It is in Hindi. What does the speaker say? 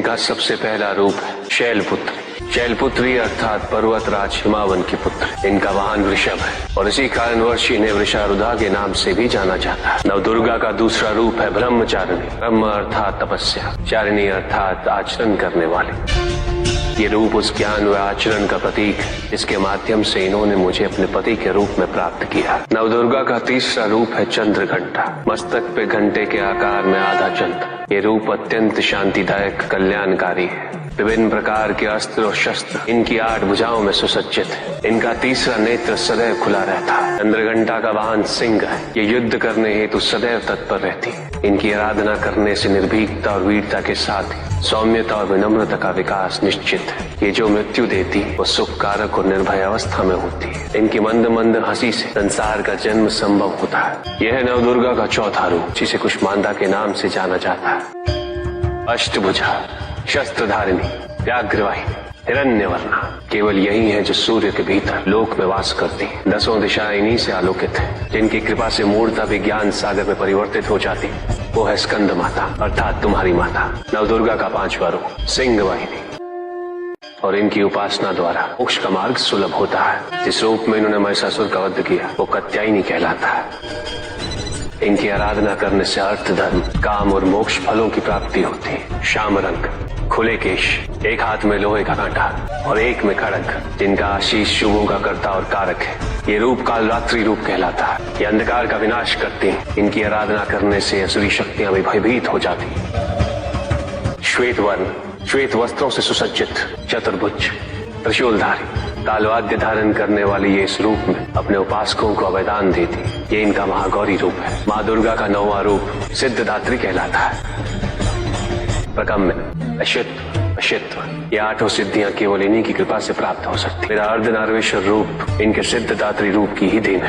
इनका सबसे पहला रूप है शैलपुत्री। शैलपुत्री अर्थात पर्वतराज हिमावन की पुत्र। इनका वाहन वृषभ है और इसी कारणवश इन्हें वृषारुधा के नाम से भी जाना जाता है। नवदुर्गा का दूसरा रूप है ब्रह्मचारिणी। ब्रह्म अर्थात तपस्या, चारिणी अर्थात आचरण करने वाले। ये रूप उस ज्ञान व आचरण का प्रतीक है जिसके माध्यम से इन्होंने मुझे अपने पति के रूप में प्राप्त किया। नवदुर्गा का तीसरा रूप है चंद्रघंटा। मस्तक पे घंटे के आकार में आधा चंद्र। ये रूप अत्यंत शांतिदायक, कल्याणकारी है। विभिन्न प्रकार के अस्त्र और शस्त्र इनकी 8 भुजाओं में सुसज्जित है। इनका तीसरा नेत्र सदैव खुला रहता है। चंद्रघंटा का वाहन सिंह है। ये युद्ध करने हेतु सदैव तत्पर रहती है। इनकी आराधना करने से निर्भीकता और वीरता के साथ ही सौम्यता और विनम्रता का विकास निश्चित है। ये जो मृत्यु देती वो सुख कारक और निर्भय अवस्था में होती है। इनकी मंद मंद हंसी से संसार का जन्म संभव होता है। यह है नवदुर्गा का चौथा रूप, जिसे कुष्मांडा के नाम से जाना जाता है। अष्टभुजा, शस्त्रधारिणी, व्याघ्रवाहिनी, हिरण्यवर्णा। केवल यही है जो सूर्य के भीतर लोक में वास करती है। 10 दिशाएं इन्हीं से आलोकित है। जिनकी कृपा से मूर्ता भी ज्ञान सागर में परिवर्तित हो जाती, वो है स्कंद माता अर्थात तुम्हारी माता। नवदुर्गा का 5वां रूप सिंह वाहिनी और इनकी उपासना द्वारा मोक्ष का मार्ग सुलभ होता है। जिस रूप में इन्होंने महिषासुर का वध किया वो कात्यायनी कहलाता है। इनकी आराधना करने से अर्थ, धर्म, काम और मोक्ष फलों की प्राप्ति होती है। श्याम रंग, खुले केश, एक हाथ में लोहे का कांटा और एक में खड़ग, जिनका आशीष शुभों का कर्ता और कारक है। ये रूप काल रात्रि रूप कहलाता है। ये अंधकार का विनाश करते हैं। इनकी आराधना करने से असुरी शक्तियां भी भयभीत हो जाती हैं। श्वेत वर्ण, श्वेत वस्त्रों से सुसज्जित, चतुर्भुज, त्रिशूलधारी, तालवाद्य धारण करने वाली ये इस रूप में अपने उपासकों को अभयदान देती। ये इनका महागौरी रूप है। माँ दुर्गा का 9वां रूप सिद्धदात्री कहलाता है। प्रकम्य, अशित्व, अशित्व, ये 8 सिद्धियां केवल इन्हीं की कृपा से प्राप्त हो सकती। मेरा अर्धनारीश्वर रूप इनके सिद्धदात्री रूप की ही देन है।